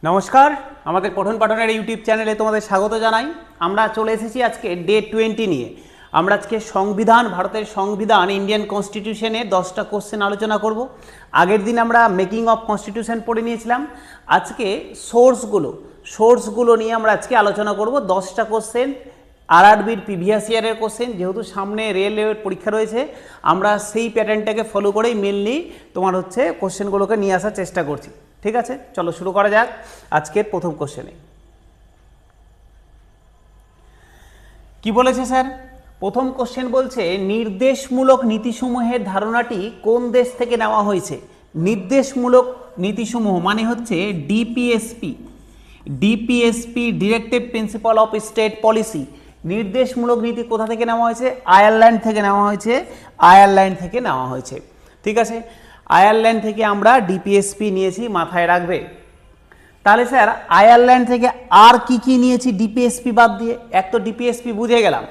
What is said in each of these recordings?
নমস্কার, আমাদের পঠন পাঠনের ইউটিউব চ্যানেলে তোমাদের স্বাগত জানাই। আমরা চলে এসেছি আজকে ডে 20 নিয়ে। আমরা আজকে সংবিধান, ভারতের সংবিধান, ইন্ডিয়ান কনস্টিটিউশনে 10টা কোশ্চেন আলোচনা করব। আগের দিন আমরা মেকিং অফ কনস্টিটিউশন পড়ে নিয়েছিলাম। আজকে সোর্সগুলো নিয়ে আমরা আজকে আলোচনা করব। 10টা কোশ্চেন আরআরবির প্রিভিয়াস ইয়ারের কোশ্চেন, যেহেতু সামনে রেলওয়ের পরীক্ষা রয়েছে, আমরা সেই প্যাটার্নটাকে ফলো করেই মেনলি তোমার হচ্ছে কোশ্চেনগুলোকে নিয়ে আসার চেষ্টা করছি। ঠিক আছে, চলো শুরু করা যাক আজকের প্রথম কোশ্চেনে। কি বলেছে স্যার? প্রথম কোশ্চেন বলছে নির্দেশমূলক নীতিসমূহের ধারণাটি কোন দেশ থেকে নেওয়া হয়েছে? নির্দেশমূলক নীতিসমূহ মানে হচ্ছে DPSP, directive principle of state policy. নির্দেশমূলক নীতি কোথা থেকে নেওয়া হয়েছে? আয়ারল্যান্ড থেকে নেওয়া হয়েছে। ঠিক আছে, আয়ারল্যান্ড থেকে আমরা ডিপিএসপি নিয়েছি, মাথায় রাখবে। তাহলে স্যার আয়ারল্যান্ড থেকে আর কি নিয়েছি ডিপিএসপি বাদ দিয়ে? এক তো ডিপিএসপি বুঝে গেলাম,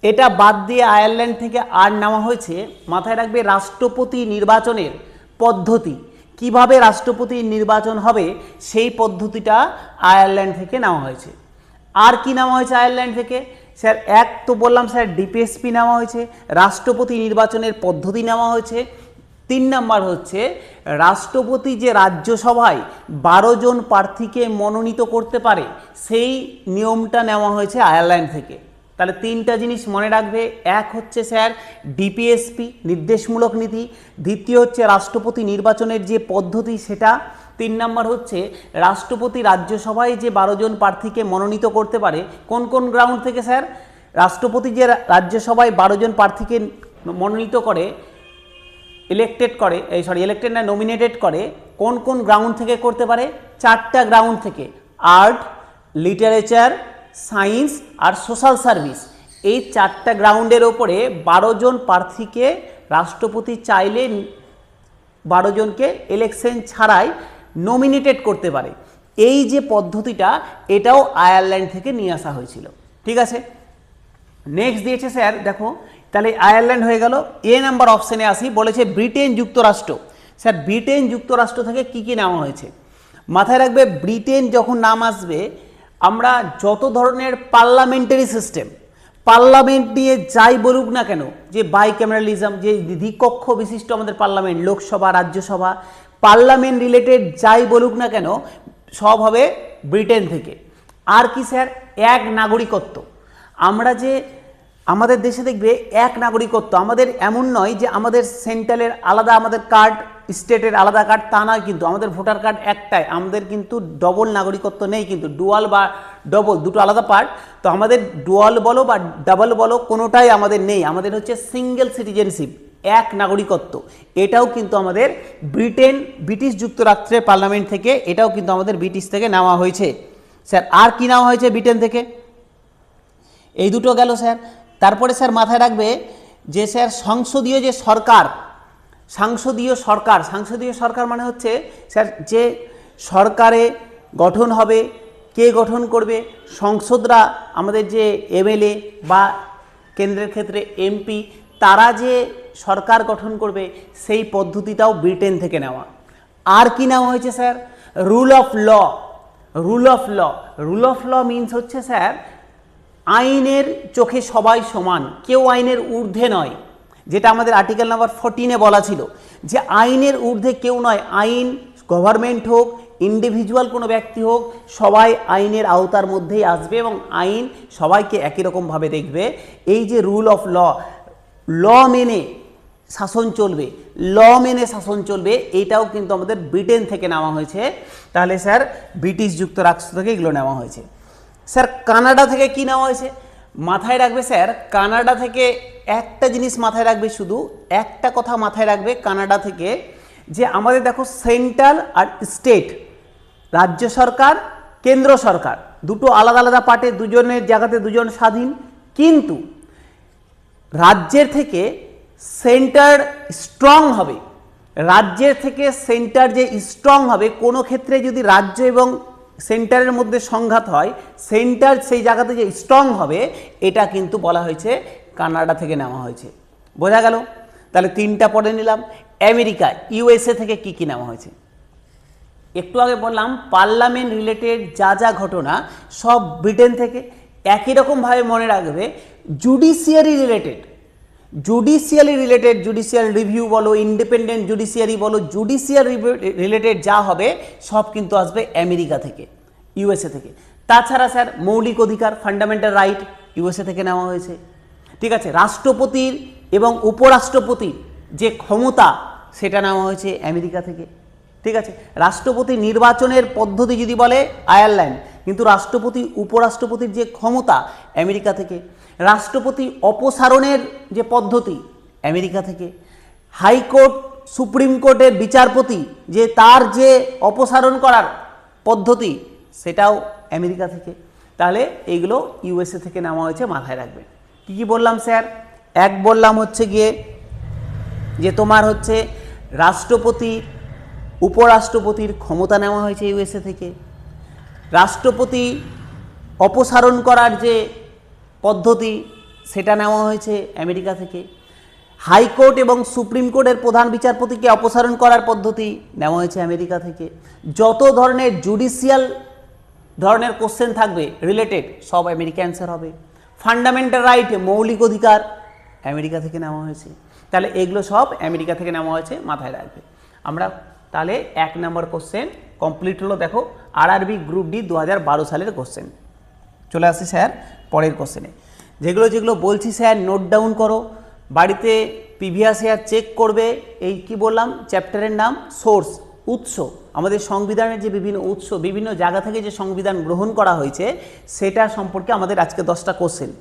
এটা বাদ দিয়ে আয়ারল্যান্ড থেকে আর নেওয়া হয়েছে, মাথায় রাখবে, রাষ্ট্রপতি নির্বাচনের পদ্ধতি। কিভাবে রাষ্ট্রপতি নির্বাচন হবে সেই পদ্ধতিটা আয়ারল্যান্ড থেকে নেওয়া হয়েছে। আর কি নেওয়া হয়েছে আয়ারল্যান্ড থেকে? স্যার এক তো বললাম স্যার ডিপিএসপি নেওয়া হয়েছে, রাষ্ট্রপতি নির্বাচনের পদ্ধতি নেওয়া হয়েছে। 3 নাম্বার হচ্ছে রাষ্ট্রপতি যে রাজ্যসভায় 12 জন প্রার্থীকে মনোনীত করতে পারে সেই নিয়মটা নেওয়া হয়েছে আয়ারল্যান্ড থেকে। তাহলে 3টা জিনিস মনে রাখবে। এক হচ্ছে স্যার ডিপিএসপি, নির্দেশমূলক নীতি। দ্বিতীয় হচ্ছে রাষ্ট্রপতি নির্বাচনের যে পদ্ধতি সেটা। 3 নাম্বার হচ্ছে রাষ্ট্রপতি রাজ্যসভায় যে 12 জন প্রার্থীকে মনোনীত করতে পারে কোন কোন গ্রাউন্ড থেকে? স্যার রাষ্ট্রপতি যে রাজ্যসভায় 12 জন প্রার্থীকে মনোনীত করে, নমিনেটেড করে, কোন কোন গ্রাউন্ড থেকে করতে পারে? 4টা গ্রাউন্ড থেকে, আর্ট, লিটারেচার, সায়েন্স আর সোশ্যাল সার্ভিস। এই 4টা গ্রাউন্ডের ওপরে 12 জন প্রার্থীকে রাষ্ট্রপতি চাইলে 12 জনকে ইলেকশন ছাড়াই নমিনেটেড করতে পারে। এই যে পদ্ধতিটা, এটাও আয়ারল্যান্ড থেকে নিয়ে আসা হয়েছিল। ঠিক আছে, নেক্সট দিয়েছে স্যার, দেখো তাহলে আয়ারল্যান্ড হয়ে গেল। এ নাম্বার অপশানে আসি, বলেছে ব্রিটেন যুক্তরাষ্ট্র। স্যার ব্রিটেন যুক্তরাষ্ট্র থেকে কি নেওয়া হয়েছে? মাথায় রাখবে, ব্রিটেন যখন নাম আসবে, আমরা যত ধরনের পার্লামেন্টারি সিস্টেম, পার্লামেন্ট নিয়ে যাই বলুক না কেন, যে বাইক্যামেরালিজম, যে দ্বিকক্ষ বিশিষ্ট আমাদের parliament, Lok Sabha, Rajya Sabha, parliament related যাই বলুক না কেন, সব হবে ব্রিটেন থেকে। আর কি স্যার? এক নাগরিকত্ব। আমরা যে আমাদের দেশে দেখবে এক নাগরিকত্ব, আমাদের এমন নয় যে আমাদের সেন্ট্রালের আলাদা আমাদের কার্ড, স্টেটের আলাদা কার্ড, তা নয়, কিন্তু আমাদের ভোটার কার্ড একটাই। আমাদের কিন্তু ডবল নাগরিকত্ব নেই, কিন্তু ডুয়াল বা ডবল দুটো আলাদা পার্ট। তো আমাদের ডুয়াল বলো বা ডাবল বলো, কোনোটাই আমাদের নেই। আমাদের হচ্ছে সিঙ্গেল সিটিজেনশিপ, এক নাগরিকত্ব। এটাও কিন্তু আমাদের ব্রিটিশ যুক্তরাষ্ট্রের পার্লামেন্ট থেকে, এটাও কিন্তু আমাদের ব্রিটিশ থেকে নেওয়া হয়েছে। স্যার আর কি নেওয়া হয়েছে ব্রিটেন থেকে? এই দুটো গেল স্যার। তারপরে স্যার মাথায় রাখবে যে স্যার সংসদীয় সরকার মানে হচ্ছে স্যার যে সরকারে গঠন হবে, কে গঠন করবে? সংসদরা, আমাদের যে এমএলএ বা কেন্দ্রের ক্ষেত্রে এমপি, তারা যে সরকার গঠন করবে সেই পদ্ধতিটাও ব্রিটেন থেকে নেওয়া। আর কি নেওয়া হয়েছে sir? Rule of law means হচ্ছে স্যার আইনের চোখে সবাই সমান, কেউ আইনের ঊর্ধ্বে নয়। যেটা আমাদের আর্টিকেল নাম্বার 14-এ বলা ছিল যে আইনের ঊর্ধ্বে কেউ নয়। আইন গভর্নমেন্ট হোক, ইন্ডিভিজুয়াল কোনো ব্যক্তি হোক, সবাই আইনের আওতার মধ্যেই আসবে এবং আইন সবাইকে একই রকমভাবে দেখবে। এই যে রুল অফ ল মেনে শাসন চলবে, এটাও কিন্তু আমাদের ব্রিটেন থেকে নেওয়া হয়েছে। তাহলে স্যার ব্রিটিশ যুক্তরাষ্ট্র থেকে এগুলো নেওয়া হয়েছে। স্যার কানাডা থেকে কি নেওয়া হয়েছে? মাথায় রাখবে স্যার, কানাডা থেকে একটা জিনিস মাথায় রাখবে, শুধু একটা কথা মাথায় রাখবে কানাডা থেকে, যে আমাদের দেখো সেন্ট্রাল আর স্টেট, রাজ্য সরকার, কেন্দ্র সরকার, দুটো আলাদা আলাদা পার্টে, দুজনের জায়গাতে দুজন স্বাধীন। কিন্তু রাজ্যের থেকে সেন্টার স্ট্রং হবে, কোনো ক্ষেত্রে যদি রাজ্য এবং সেন্টারের মধ্যে সংঘাত হয়, সেন্টার সেই জায়গাতে যে স্ট্রং হবে, এটা কিন্তু বলা হয়েছে কানাডা থেকে নেওয়া হয়েছে। বোঝা গেল? তাহলে 3টা পড়ে নিলাম। আমেরিকা, ইউএসএ থেকে কি নেওয়া হয়েছে? একটু আগে বললাম পার্লামেন্ট রিলেটেড যা যা ঘটনা সব ব্রিটেন থেকে। একই রকমভাবে মনে রাখবে জুডিশিয়ারি রিলেটেড, জুডিশিয়াল রিভিউ বলো, ইন্ডিপেন্ডেন্ট জুডিশিয়ারি বলো, জুডিশিয়াল রিলেটেড যা হবে সব কিন্তু আসবে আমেরিকা থেকে, ইউএসএ থেকে। তাছাড়া স্যার মৌলিক অধিকার ফান্ডামেন্টাল রাইট ইউএসএ থেকে নেওয়া হয়েছে, ঠিক আছে। রাষ্ট্রপতির এবং উপরাষ্ট্রপতির যে ক্ষমতা সেটা নেওয়া হয়েছে আমেরিকা থেকে, ঠিক আছে। রাষ্ট্রপতি নির্বাচনের পদ্ধতি যদি বলে আয়ারল্যান্ড, কিন্তু রাষ্ট্রপতি উপরাষ্ট্রপতির যে ক্ষমতা আমেরিকা থেকে। রাষ্ট্রপতি অপসারণের যে পদ্ধতি আমেরিকা থেকে। হাইকোর্ট সুপ্রিম কোর্টের বিচারপতি যে তার যে অপসারণ করার পদ্ধতি সেটাও আমেরিকা থেকে। তাহলে এইগুলো ইউএসএ থেকে নেওয়া হয়েছে, মাথায় রাখবে। কি কি বললাম স্যার? এক বললাম হচ্ছে গিয়ে যে তোমার হচ্ছে রাষ্ট্রপতি উপরাষ্ট্রপতির ক্ষমতা নেওয়া হয়েছে ইউএসএ থেকে। রাষ্ট্রপতি অপসারণ করার যে পদ্ধতি সেটা নেওয়া হয়েছে আমেরিকা থেকে। হাইকোর্ট এবং সুপ্রিম কোর্টের প্রধান বিচারপতিকে অপসারণ করার পদ্ধতি নেওয়া হয়েছে আমেরিকা থেকে। যত ধরনের জুডিশিয়াল ধরনের কোশ্চেন থাকবে রিলেটেড সব আমেরিকা অ্যান্সার হবে। ফান্ডামেন্টাল রাইট মৌলিক অধিকার আমেরিকা থেকে নেওয়া হয়েছে। তাহলে এগুলো সব আমেরিকা থেকে নেওয়া হয়েছে, মাথায় রাখবে। আমরা তাহলে 1 নম্বর কোশ্চেন কমপ্লিট হলো। দেখো আরআরবি গ্রুপ ডি 2012 সালের কোশ্চেন। চলে আসি স্যার পরের কোশ্চেনে। যেগুলো বলছি স্যার নোট ডাউন করো, বাড়িতে প্রিভিয়াস ইয়ার চেক করবে। এই কি বললাম, চ্যাপ্টারের নাম সোর্স, উৎস। আমাদের সংবিধানের যে বিভিন্ন উৎস, বিভিন্ন জায়গা থেকে যে সংবিধান গ্রহণ করা হয়েছে সেটা সম্পর্কে আমাদের আজকে 10টা কোশ্চেন।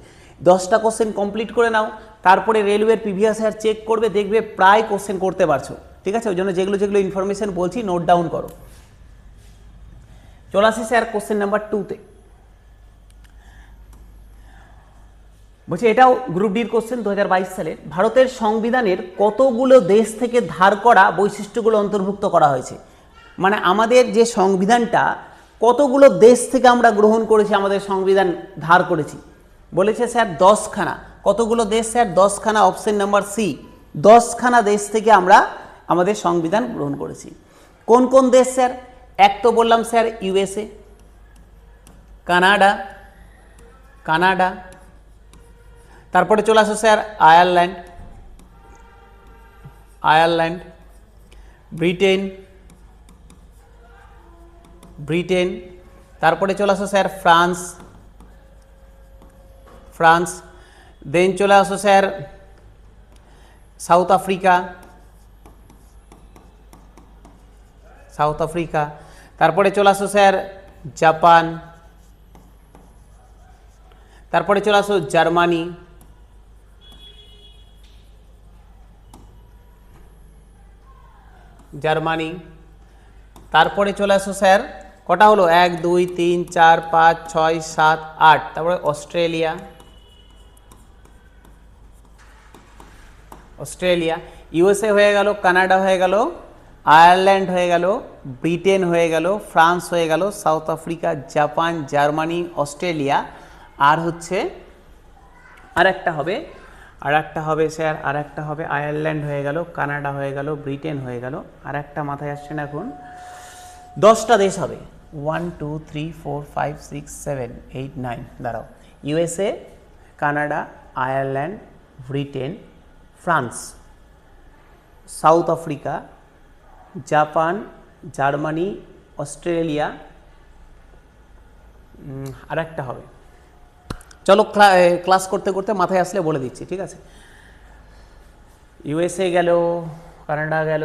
10টা কোশ্চেন কমপ্লিট করে নাও, তারপরে রেলওয়ের প্রিভিয়াস ইয়ার চেক করবে, দেখবে প্রায় কোশ্চেন করতে পারছো, ঠিক আছে। ওই জন্য যেগুলো ইনফরমেশন বলছি নোট ডাউন করো। চলে আসি স্যার কোশ্চেন নাম্বার 2-তে। বলছি এটাও গ্রুপ ডির কোশ্চেন 2022 সালে। ভারতের সংবিধানের কতগুলো দেশ থেকে ধার করা বৈশিষ্ট্যগুলো অন্তর্ভুক্ত করা হয়েছে? মানে আমাদের যে সংবিধানটা কতগুলো দেশ থেকে আমরা গ্রহণ করেছি, আমাদের সংবিধান ধার করেছি। বলেছে স্যার 10খানা। কতগুলো দেশ স্যার? 10খানা। অপশন নাম্বার সি, 10খানা দেশ থেকে আমরা আমাদের সংবিধান গ্রহণ করেছি। কোন কোন দেশ স্যার? এক তো বললাম স্যার ইউএসএ, কানাডা, তারপরে চলে আসো স্যার আয়ারল্যান্ড, ব্রিটেন, তারপরে চলে আসো স্যার ফ্রান্স, দেন চলে আসো স্যার সাউথ আফ্রিকা, তারপরে চলে আসো স্যার জাপান, তারপরে চলে আসো জার্মানি, তারপরে চলে আসো স্যার, কটা হলো? 1 2 3 4 5 6 7 8, তারপরে অস্ট্রেলিয়া, ইউএসএ হয়ে গেল, কানাডা হয়ে গেল, আয়ারল্যান্ড হয়ে গেল, ব্রিটেন হয়ে গেল, ফ্রান্স হয়ে গেল, South Africa, Japan, Germany, Australia, আর হচ্ছে আরেকটা হবে স্যার, আরেকটা হবে আয়ারল্যান্ড হয়ে গেল, কানাডা হয়ে গেল, ব্রিটেন হয়ে গেল, আরেকটা মাথায় আসছে না এখন। 10টা দেশ হবে। 1 2 3 4 5 6 7 8 9, দাঁড়াও। USA, Canada, Ireland, Britain, France, south Africa, Japan, Germany, Australia, আরেকটা হবে। চলো ক্লাস করতে করতে মাথায় আসলে বলে দিচ্ছি, ঠিক আছে। ইউএসএ গেল, কানাডা গেল,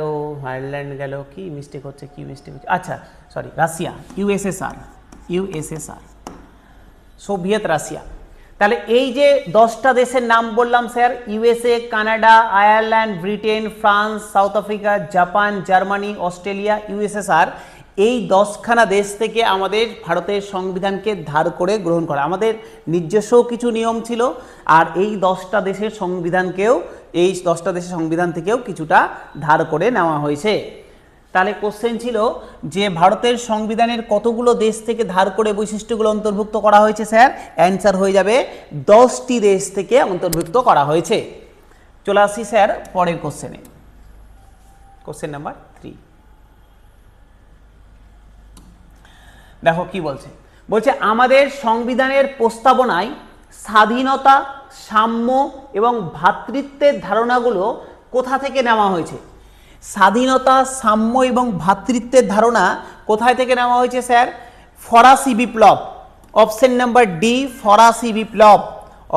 আয়ারল্যান্ড গেল, কি মিস্টেক হচ্ছে, আচ্ছা sorry, Russia, USSR, Soviet Russia. তাহলে এই যে 10টা দেশের নাম বললাম sir, USA, Canada, Ireland, Britain, France, south Africa, Japan, Germany, Australia, USSR, এই 10খানা দেশ থেকে আমাদের ভারতের সংবিধানকে ধার করে গ্রহণ করা। আমাদের নিজস্ব কিছু নিয়ম ছিল, আর এই 10টা দেশের সংবিধান থেকেও কিছুটা ধার করে নেওয়া হয়েছে। তাহলে কোশ্চেন ছিল যে ভারতের সংবিধানের কতগুলো দেশ থেকে ধার করে বৈশিষ্ট্যগুলো অন্তর্ভুক্ত করা হয়েছে স্যার? অ্যান্সার হয়ে যাবে 10টি দেশ থেকে অন্তর্ভুক্ত করা হয়েছে। চলে আসি স্যার পরের কোশ্চেনে, কোশ্চেন নাম্বার 3। দেখো কি বলছে, বলছে আমাদের সংবিধানের প্রস্তাবনায় স্বাধীনতা, সাম্য এবং ভ্রাতৃত্বের ধারণাগুলো কোথা থেকে নেওয়া হয়েছে? স্বাধীনতা, সাম্য এবং ভ্রাতৃত্বের ধারণা কোথায় থেকে নেওয়া হয়েছে স্যার? ফরাসি বিপ্লব। অপশন নাম্বার ডি, ফরাসি বিপ্লব।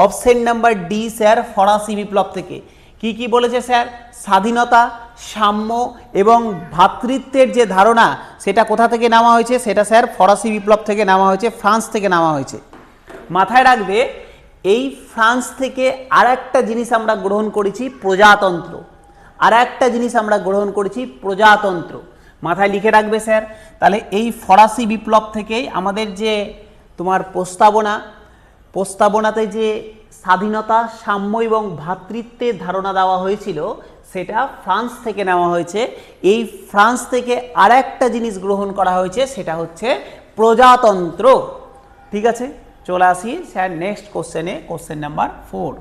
অপশন নাম্বার ডি স্যার, ফরাসি বিপ্লব থেকে। কি কি বলেছে স্যার? স্বাধীনতা, সাম্য এবং ভ্রাতৃত্বের যে ধারণা সেটা কোথা থেকে নেওয়া হয়েছে? সেটা স্যার ফরাসি বিপ্লব থেকে নেওয়া হয়েছে, ফ্রান্স থেকে নেওয়া হয়েছে। মাথায় রাখবে, এই ফ্রান্স থেকে আর একটা জিনিস আমরা গ্রহণ করেছি, প্রজাতন্ত্র। আর একটা জিনিস আমরা গ্রহণ করেছি, প্রজাতন্ত্র। মাথায় লিখে রাখবে স্যার। তাহলে এই ফরাসি বিপ্লব থেকেই আমাদের যে তোমার প্রস্তাবনাতে যে স্বাধীনতা, সাম্য এবং ভ্রাতৃত্বের ধারণা দেওয়া হয়েছিল সেটা ফ্রান্স থেকে নেওয়া হয়েছে। এই ফ্রান্স থেকে আর একটা জিনিস গ্রহণ করা হয়েছে, সেটা হচ্ছে প্রজাতন্ত্র। ঠিক আছে, চলে আসি স্যার নেক্সট কোশ্চেনে, কোশ্চেন নাম্বার 4।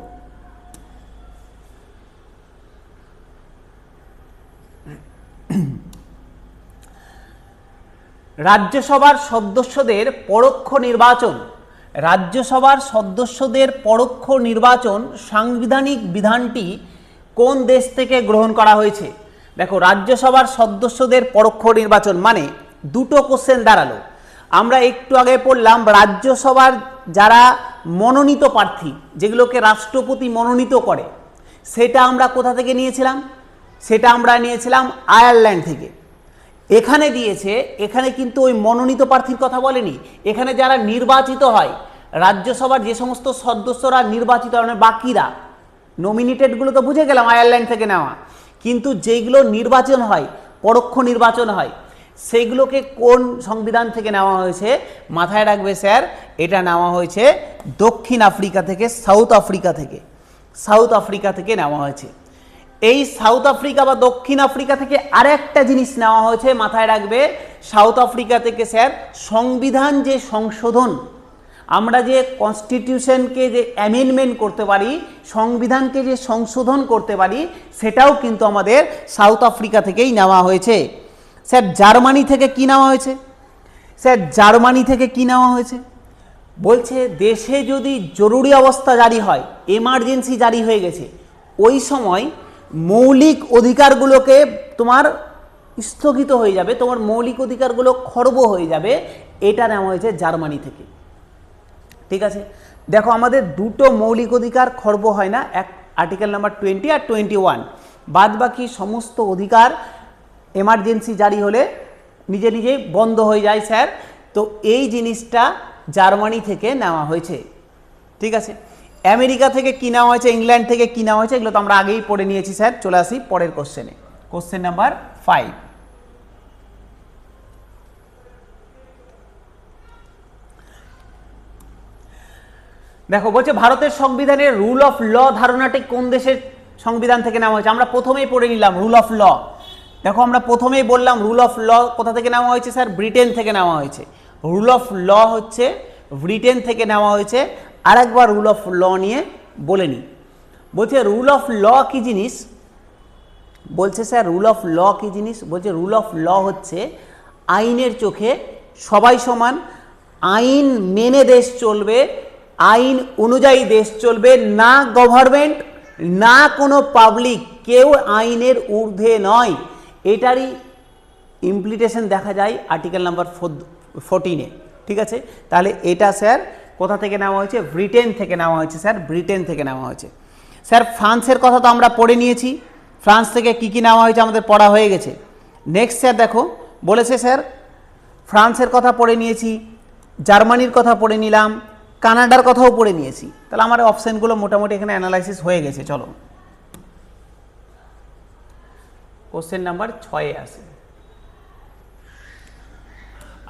রাজ্যসভার সদস্যদের পরোক্ষ নির্বাচন। রাজ্যসভার সদস্যদের পরোক্ষ নির্বাচন সাংবিধানিক বিধানটি কোন দেশ থেকে গ্রহণ করা হয়েছে? দেখো, রাজ্যসভার সদস্যদের পরোক্ষ নির্বাচন মানে দুটো কোশ্চেন দাঁড়ালো। আমরা একটু আগে পড়লাম রাজ্যসভার যারা মনোনীত প্রার্থী, যেগুলোকে রাষ্ট্রপতি মনোনীত করে, সেটা আমরা কোথা থেকে নিয়েছিলাম? সেটা আমরা নিয়েছিলাম আয়ারল্যান্ড থেকে। এখানে দিয়েছে, এখানে কিন্তু ওই মনোনীত প্রার্থীর কথা বলেনি, এখানে যারা নির্বাচিত হয়, রাজ্যসভার যে সমস্ত সদস্যরা নির্বাচিত হয়, বাকিরা নমিনেটেডগুলো তো বুঝে গেলাম আয়ারল্যান্ড থেকে নেওয়া, কিন্তু যেগুলো নির্বাচন হয়, পরোক্ষ নির্বাচন হয়, সেইগুলোকে কোন সংবিধান থেকে নেওয়া হয়েছে? মাথায় রাখবে স্যার, এটা নেওয়া হয়েছে দক্ষিণ আফ্রিকা থেকে, সাউথ আফ্রিকা থেকে। সাউথ আফ্রিকা থেকে নেওয়া হয়েছে। এই সাউথ আফ্রিকা বা দক্ষিণ আফ্রিকা থেকে আরেকটা জিনিস নেওয়া হয়েছে, মাথায় রাখবে। সাউথ আফ্রিকা থেকে স্যার সংবিধান যে সংশোধন, আমরা যে কনস্টিটিউশনকে যে অ্যামেন্ডমেন্ট করতে পারি, সংবিধানকে যে সংশোধন করতে পারি, সেটাও কিন্তু আমাদের সাউথ আফ্রিকা থেকেই নেওয়া হয়েছে। স্যার জার্মানি থেকে কি নেওয়া হয়েছে? স্যার জার্মানি থেকে কি নেওয়া হয়েছে? বলছে দেশে যদি জরুরি অবস্থা জারি হয়, এমার্জেন্সি জারি হয়ে গেছে, ওই সময় মৌলিক অধিকারগুলোকে তোমার স্থগিত হয়ে যাবে, তোমার মৌলিক অধিকারগুলো খর্ব হয়ে যাবে। এটা নেওয়া হয়েছে জার্মানি থেকে। ঠিক আছে, দেখো আমাদের দুটো মৌলিক অধিকার খর্ব হয় না, এক আর্টিকেল নাম্বার 20 আর 21, বাদ বাকি সমস্ত অধিকার এমার্জেন্সি জারি হলে নিজে নিজেই বন্ধ হয়ে যায় স্যার। তো এই জিনিসটা জার্মানি থেকে নেওয়া হয়েছে। ঠিক আছে, আমেরিকা থেকে কি নেওয়া হয়েছে, ইংল্যান্ড থেকে কি নেওয়া হয়েছে, এগুলো তো আমরা আগেই পড়ে নিয়েছি স্যার। চলে আসি পরের কোশ্চেনে, কোশ্চেন নাম্বার 5। দেখো বলছে ভারতের সংবিধানের রুল অফ ল ধারণাটি কোন দেশের সংবিধান থেকে নেওয়া হয়েছে? আমরা প্রথমেই পড়ে নিলাম রুল অফ ল। দেখো আমরা প্রথমেই বললাম রুল অফ ল কোথা থেকে নেওয়া হয়েছে স্যার? ব্রিটেন থেকে নেওয়া হয়েছে। রুল অফ ল হচ্ছে ব্রিটেন থেকে নেওয়া হয়েছে। আরেকবার রুল অফ ল নিয়ে বলে নিই। বলছে রুল অফ ল কি জিনিস? বলছে স্যার রুল অফ ল কি জিনিস? বলছে রুল অফ ল হচ্ছে আইনের চোখে সবাই সমান, আইন মেনে দেশ চলবে, আইন অনুযায়ী দেশ চলবে, না গভর্নমেন্ট না কোনো পাবলিক, কেউ আইনের ঊর্ধ্বে নয়। এটারই ইমপ্লিটেশন দেখা যায় আর্টিকেল নাম্বার 14-এ। ঠিক আছে, তাহলে এটা স্যার কোথা থেকে নেওয়া হয়েছে? ব্রিটেন থেকে নেওয়া হয়েছে স্যার, ব্রিটেন থেকে নেওয়া হয়েছে। স্যার ফ্রান্সের কথা তো আমরা পড়ে নিয়েছি, ফ্রান্স থেকে কি কি নেওয়া হয়েছে আমাদের পড়া হয়ে গেছে। নেক্সট স্যার দেখো বলেছে স্যার ফ্রান্সের কথা পড়ে নিয়েছি, জার্মানির কথা পড়ে নিলাম, কানাডার কথাও পড়ে নিয়েছি। তাহলে আমার অপশানগুলো মোটামুটি এখানে অ্যানালাইসিস হয়ে গেছে। চলো কোশ্চেন নাম্বার 6-এ আসে।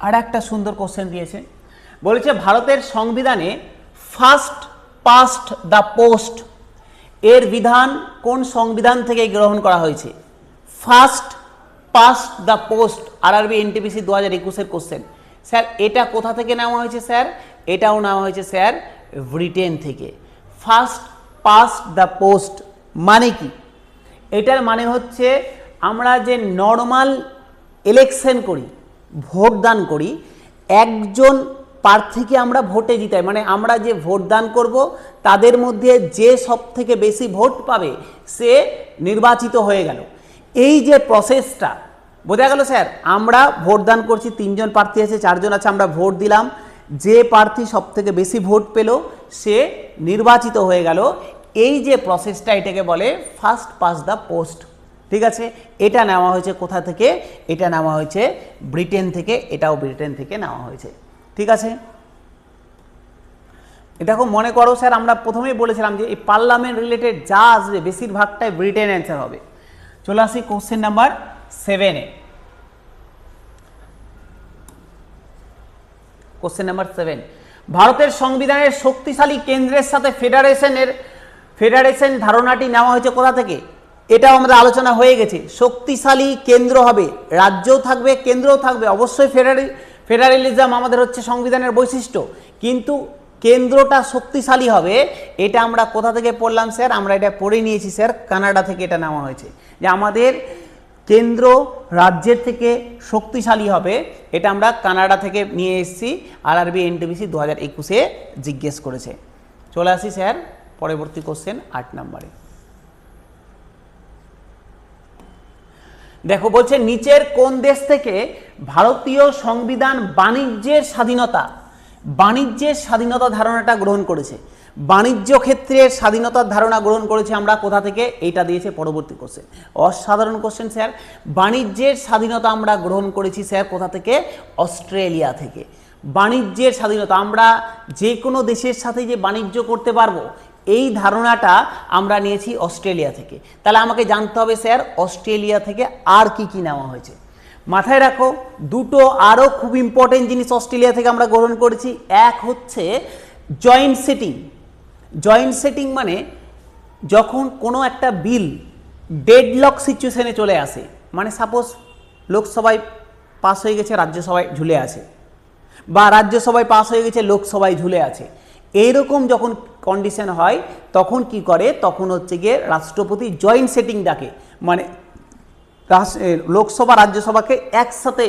আর একটা সুন্দর কোশ্চেন দিয়েছে, বলেছে ভারতের সংবিধানে ফার্স্ট পাস্ট দ্য পোস্ট এর বিধান কোন সংবিধান থেকে গ্রহণ করা হয়েছে? First past the post, RRB NTPC 2021-এর কোশ্চেন। স্যার এটা কোথা থেকে নেওয়া হয়েছে স্যার? এটাও নেওয়া হয়েছে স্যার ব্রিটেন থেকে। ফার্স্ট পাস্ট দ্য পোস্ট মানে কি? এটার মানে হচ্ছে আমরা যে নর্মাল ইলেকশন করি, ভোট দান করি, একজন প্রার্থীকে আমরা ভোটে জিতাই, মানে আমরা যে ভোট দান করব তাদের মধ্যে যে সব থেকে বেশি ভোট পাবে সে নির্বাচিত হয়ে গেল। এই যে প্রসেসটা বোঝা গেল স্যার, আমরা ভোট দান করছি, 3 জন প্রার্থী আছে, 4 জন আছে, আমরা ভোট দিলাম, যে প্রার্থী সব থেকে বেশি ভোট পেল সে নির্বাচিত হয়ে গেল। এই যে প্রসেসটা এটাকে বলে ফার্স্ট পাস দ্য পোস্ট। ঠিক আছে, এটা নেওয়া হয়েছে কোথা থেকে? এটা নেওয়া হয়েছে ব্রিটেন থেকে, এটাও ব্রিটেন থেকে নেওয়া হয়েছে। ঠিক আছে, এটা খুব মনে করো স্যার, আমরা প্রথমেই বলেছিলাম যে এই পার্লামেন্ট রিলেটেড যা আসবে বেশিরভাগটাই ব্রিটেন অ্যান্সার হবে। চলে আসি কোশ্চেন নাম্বার 7-এ। কোশ্চেন নাম্বার 7, ভারতের সংবিধানের শক্তিশালী কেন্দ্রের সাথে ফেডারেশন ধারণাটি নেওয়া হয়েছে কোথা থেকে? এটাও আমাদের আলোচনা হয়ে গেছে। শক্তিশালী কেন্দ্র হবে, রাজ্যও থাকবে কেন্দ্রও থাকবে, অবশ্যই ফেডারেলিজম আমাদের হচ্ছে সংবিধানের বৈশিষ্ট্য, কিন্তু কেন্দ্রটা শক্তিশালী হবে। এটা আমরা কোথা থেকে পড়লাম স্যার? আমরা এটা পড়ে নিয়েছি স্যার, কানাডা থেকে এটা নেওয়া হয়েছে, যে আমাদের কেন্দ্র রাজ্যের থেকে শক্তিশালী হবে। এটা আমরা কানাডা থেকে নিয়ে এসেছি, আরআরবি এনটিপিসি 2021-এ জিজ্ঞেস করেছে। চলে আসি স্যার পরবর্তী কোশ্চেন 8 নম্বরে। দেখো বলছে নিচের কোন দেশ থেকে ভারতীয় সংবিধান বাণিজ্যের স্বাধীনতা ধারণাটা গ্রহণ করেছে? বাণিজ্য ক্ষেত্রের স্বাধীনতার ধারণা গ্রহণ করেছে আমরা কোথা থেকে? এইটা দিয়েছে পরবর্তী কোশ্চেন, অসাধারণ কোশ্চেন স্যার। বাণিজ্যের স্বাধীনতা আমরা গ্রহণ করেছি স্যার কোথা থেকে? অস্ট্রেলিয়া থেকে। বাণিজ্যের স্বাধীনতা, আমরা যে কোনো দেশের সাথে যে বাণিজ্য করতে পারবো এই ধারণাটা আমরা নিয়েছি অস্ট্রেলিয়া থেকে। তাহলে আমাকে জানতে হবে স্যার অস্ট্রেলিয়া থেকে আর কি কি নেওয়া হয়েছে। মাথায় রাখো দুটো আরও খুব ইম্পর্টেন্ট জিনিস অস্ট্রেলিয়া থেকে আমরা গ্রহণ করেছি। এক হচ্ছে জয়েন্ট সেটিং। জয়েন্ট সেটিং মানে যখন কোনো একটা বিল ডেডলক সিচুয়েশনে চলে আসে, মানে সাপোজ লোকসভায় পাস হয়ে গেছে, রাজ্যসভায় ঝুলে আছে, বা রাজ্যসভায় পাস হয়ে গেছে, লোকসভায় ঝুলে আছে, এইরকম যখন কন্ডিশন হয় তখন কি করে? তখন হচ্ছে গিয়ে রাষ্ট্রপতি জয়েন্ট সেটিং ডাকে, মানে লোকসভা রাজ্যসভাকে একসাথে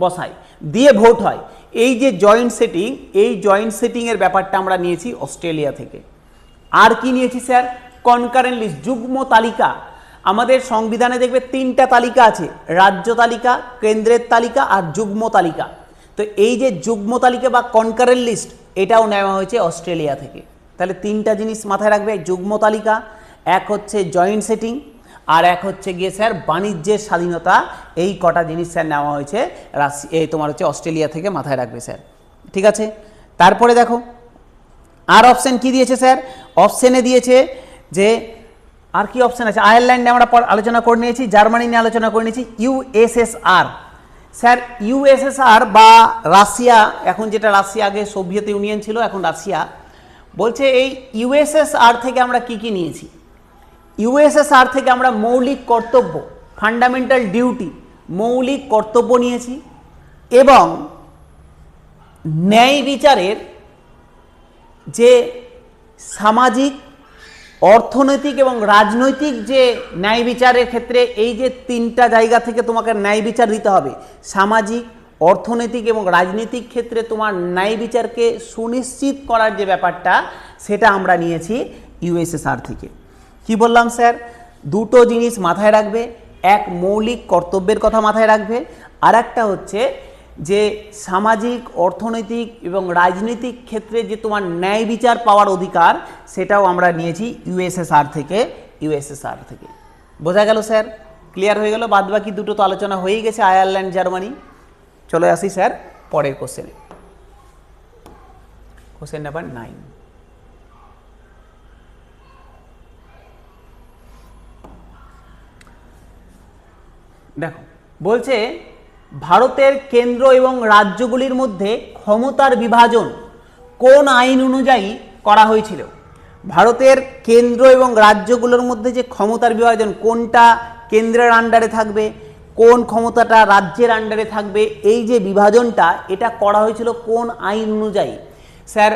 বসায়, দিয়ে ভোট হয়। এই যে জয়েন্ট সেটিং, এই জয়েন্ট সেটিংয়ের ব্যাপারটা আমরা নিয়েছি অস্ট্রেলিয়া থেকে। আর কি নিয়েছি স্যার? কনকারেন্ট লিস্ট, যুগ্ম তালিকা। আমাদের সংবিধানে দেখবে 3টা তালিকা আছে, রাজ্য তালিকা, কেন্দ্রের তালিকা আর যুগ্ম তালিকা। তো এই যে যুগ্ম তালিকা বা কনকারেন্ট লিস্ট, এটাও নেওয়া হয়েছে অস্ট্রেলিয়া থেকে। তাহলে 3টা জিনিস মাথায় রাখবে, যুগ্ম তালিকা, এক হচ্ছে জয়েন্ট সেটিং, আর এক হচ্ছে গিয়ে স্যার বাণিজ্যের স্বাধীনতা। এই কটা জিনিস স্যার নেওয়া হয়েছে তোমার হচ্ছে অস্ট্রেলিয়া থেকে, মাথায় রাখবে স্যার। ঠিক আছে, তারপরে দেখো আর অপশান কি দিয়েছে স্যার? অপশানে দিয়েছে যে আর কি অপশান আছে? আয়ারল্যান্ডে আমরা আলোচনা করে নিয়েছি, জার্মানি নিয়ে আলোচনা করে নিয়েছি, ইউএসএসআর। স্যার ইউএসএসআর বা রাশিয়া, এখন যেটা রাশিয়া, আগে সোভিয়েত ইউনিয়ন ছিল, এখন রাশিয়া। বলছে এই ইউএসএসআর থেকে আমরা কি কি নিয়েছি? ইউএসএসআর থেকে আমরা মৌলিক কর্তব্য, ফান্ডামেন্টাল ডিউটি, মৌলিক কর্তব্য নিয়েছি, এবং ন্যায় বিচারের যে সামাজিক, অর্থনৈতিক এবং রাজনৈতিক যে ন্যায় বিচারের ক্ষেত্রে এই যে 3টা জায়গা থেকে তোমাকে ন্যায় বিচার দিতে হবে, সামাজিক, অর্থনৈতিক এবং রাজনৈতিক ক্ষেত্রে তোমার ন্যায় বিচারকে সুনিশ্চিত করার যে ব্যাপারটা, সেটা আমরা নিয়েছি ইউএসএসআর থেকে। কি বললাম স্যার? দুটো জিনিস মাথায় রাখবে, এক মৌলিক কর্তব্যের কথা মাথায় রাখবে, আর একটা হচ্ছে যে সামাজিক, অর্থনৈতিক এবং রাজনৈতিক ক্ষেত্রে যে তোমার ন্যায় বিচার পাওয়ার অধিকার, সেটাও আমরা নিয়েছি ইউএসএসআর থেকে। বোঝা গেল স্যার? ক্লিয়ার হয়ে গেল? বাদ বাকি দুটো তো আলোচনা হয়েই গেছে, আয়ারল্যান্ড, জার্মানি। চলে আসি স্যার পরের কোশ্চেনে, কোশ্চেন নাম্বার 9। দেখো বলছে ভারতের কেন্দ্র এবং রাজ্যগুলির মধ্যে ক্ষমতার বিভাজন কোন আইন অনুযায়ী করা হয়েছিল? ভারতের কেন্দ্র এবং রাজ্যগুলোর মধ্যে যে ক্ষমতার বিভাজন, কোনটা কেন্দ্রের আন্ডারে থাকবে, কোন ক্ষমতাটা রাজ্যের আন্ডারে থাকবে, এই যে বিভাজনটা, এটা করা হয়েছিল কোন আইন অনুযায়ী? স্যার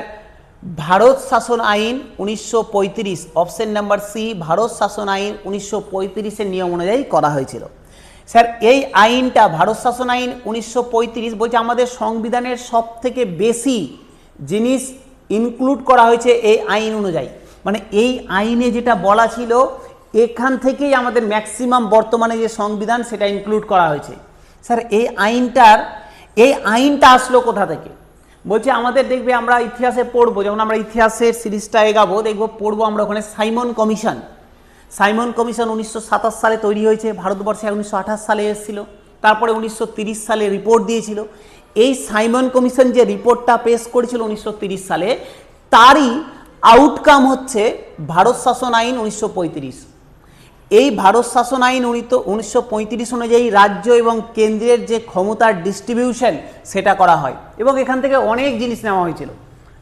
ভারত শাসন আইন 1935, অপশন নাম্বার সি, ভারত শাসন আইন 1935-এর নিয়ম অনুযায়ী করা হয়েছিল। স্যার এই আইনটা ভারত শাসন আইন 1935 বলছে আমাদের সংবিধানের সব থেকে বেশি জিনিস ইনক্লুড করা হয়েছে এই আইন অনুযায়ী, মানে এই আইনে যেটা বলা ছিল এখান থেকেই আমাদের ম্যাক্সিমাম বর্তমানে যে সংবিধান সেটা ইনক্লুড করা হয়েছে। স্যার এই আইনটা আসলো কোথা থেকে? বলছে আমাদের দেখবে আমরা ইতিহাসে পড়বো, যখন আমরা ইতিহাসের সিরিজটা এগাবো দেখবো পড়বো আমরা ওখানে সাইমন কমিশন 1927 সালে তৈরি হয়েছে, ভারতবর্ষে 1928 সালে এসেছিল, তারপরে 1930 সালে রিপোর্ট দিয়েছিল। এই সাইমন কমিশন যে রিপোর্টটা পেশ করেছিল 1930 সালে, তারই আউটকাম হচ্ছে ভারত শাসন আইন 1935। এই ভারত শাসন আইন 1935 অনুযায়ী রাজ্য এবং কেন্দ্রের যে ক্ষমতার ডিস্ট্রিবিউশন সেটা করা হয় এবং এখান থেকে অনেক জিনিস নেওয়া হয়েছিল।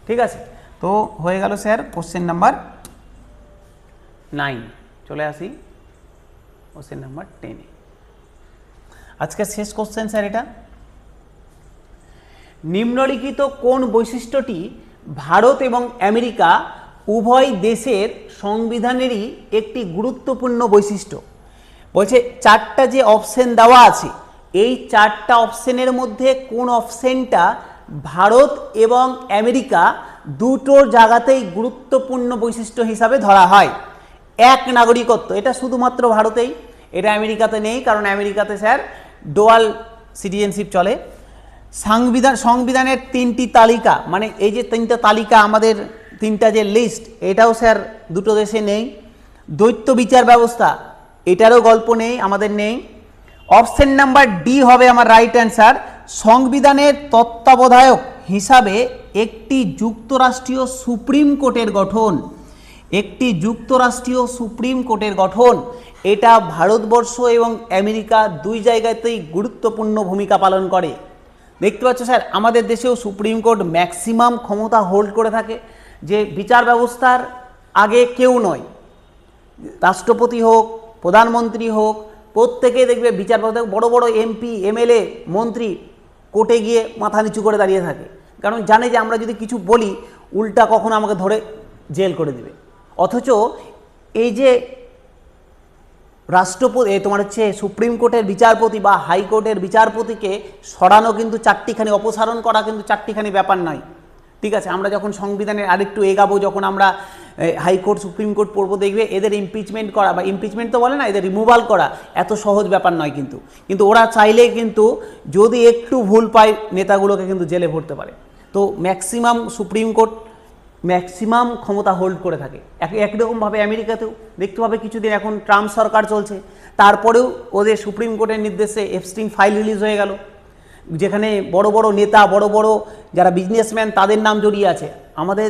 ঠিক আছে, তো হয়ে গেল স্যার কোশ্চেন নাম্বার 9। চলে আসি কোশ্চেন নাম্বার 10। আজকের শেষ কোশ্চেন স্যার এটা, নিম্নলিখিত কোন বৈশিষ্ট্যটি ভারত এবং আমেরিকা উভয় দেশের সংবিধানেরই একটি গুরুত্বপূর্ণ বৈশিষ্ট্য? বলছে চারটা যে অপশন দেওয়া আছে এই চারটা অপশনের মধ্যে কোন অপশনটা ভারত এবং আমেরিকা দুটোর জায়গাতেই গুরুত্বপূর্ণ বৈশিষ্ট্য হিসাবে ধরা হয়? এক নাগরিকত্ব, এটা শুধুমাত্র ভারতেই, এটা আমেরিকাতে নেই, কারণ আমেরিকাতে স্যার ডুয়াল সিটিজেনশিপ চলে। সংবিধানের 3টি তালিকা, মানে এই যে 3টা তালিকা আমাদের 3টা যে লিস্ট, এটাও স্যার দুটো দেশে নেই। দ্বৈত বিচার ব্যবস্থা, এটারও গল্প নেই, আমাদের নেই। অপশন নাম্বার ডি হবে আমার রাইট অ্যান্সার, সংবিধানের তত্ত্বাবধায়ক হিসাবে একটি যুক্তরাষ্ট্রীয় সুপ্রিম কোর্টের গঠন। একটি যুক্তরাষ্ট্রীয় সুপ্রিম কোর্টের গঠন, এটা ভারতবর্ষ এবং আমেরিকা দুই জায়গাতেই গুরুত্বপূর্ণ ভূমিকা পালন করে। দেখতে পাচ্ছ স্যার আমাদের দেশেও সুপ্রিম কোর্ট ম্যাক্সিমাম ক্ষমতা হোল্ড করে থাকে, যে বিচার ব্যবস্থার আগে কেউ নয়, রাষ্ট্রপতি হোক প্রধানমন্ত্রী হোক প্রত্যেকেই দেখবে বিচার ব্যবস্থা, বড় বড় এমপি এমএলএ মন্ত্রী কোর্টে গিয়ে মাথা নিচু করে দাঁড়িয়ে থাকে, কারণ জানে যে আমরা যদি কিছু বলি উল্টা কখনো আমাকে ধরে জেল করে দেবে। অথচ এই যে রাষ্ট্রপতি তোমার হচ্ছে সুপ্রিম কোর্টের বিচারপতি বা হাইকোর্টের বিচারপতিকে সরানো কিন্তু চারটিখানি, অপসারণ করা কিন্তু চারটিখানি ব্যাপার নয়। ঠিক আছে, আমরা যখন সংবিধানের আরেকটু এগাবো, যখন আমরা হাইকোর্ট সুপ্রিম কোর্ট পড়বো, দেখবে এদের ইমপিচমেন্ট করা বা ইমপিচমেন্ট তো বলে না, এদের রিমুভাল করা এত সহজ ব্যাপার নয়, কিন্তু ওরা চাইলে কিন্তু যদি একটু ভুল পায় নেতাগুলোকে কিন্তু জেলে ভরতে পারে। তো ম্যাক্সিমাম সুপ্রিম কোর্ট ম্যাক্সিমাম ক্ষমতা হোল্ড করে থাকে। একরকমভাবে আমেরিকাতেও দেখতে পাবে কিছুদিন এখন ট্রাম্প সরকার চলছে, তারপরেও ওদের সুপ্রিম কোর্টের নির্দেশে এপস্টিন ফাইল রিলিজ হয়ে গেল, যেখানে বড় বড় নেতা বড় বড় যারা বিজনেসম্যান তাদের নাম জড়িয়ে আছে। আমাদের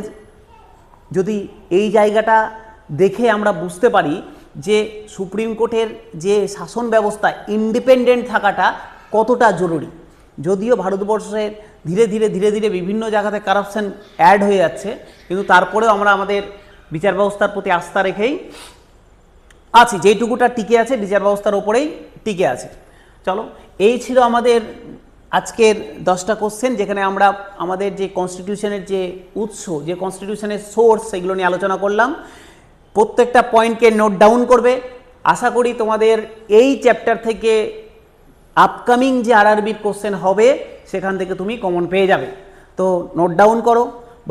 যদি এই জায়গাটা দেখে আমরা বুঝতে পারি যে সুপ্রিম কোর্টের যে শাসন ব্যবস্থা ইন্ডিপেন্ডেন্ট থাকাটা কতটা জরুরি। যদিও ভারতবর্ষের ধীরে ধীরে বিভিন্ন জায়গাতে কারাপশন অ্যাড হয়ে যাচ্ছে, কিন্তু তারপরেও আমরা আমাদের বিচার ব্যবস্থার প্রতি আস্থা রেখেই আছি, যেইটুকুটা টিকে আছে বিচার ব্যবস্থার ওপরেই টিকে আছে। চলো, এই ছিল আমাদের আজকের 10টা কোশ্চেন, যেখানে আমরা আমাদের যে কনস্টিটিউশনের যে উৎস, যে কনস্টিটিউশনের সোর্স, সেগুলো নিয়ে আলোচনা করলাম। প্রত্যেকটা পয়েন্টকে নোট ডাউন করবে। আশা করি তোমাদের এই চ্যাপ্টার থেকে আপকামিং যে আরআরবির কোশ্চেন হবে সেখান থেকে তুমি কমন পেয়ে যাবে। তো নোট ডাউন করো,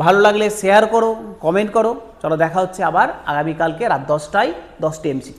ভালো লাগলে শেয়ার করো, কমেন্ট করো। চলো, দেখা হচ্ছে আবার আগামীকালকে রাত 10টায় 10টি MCQ।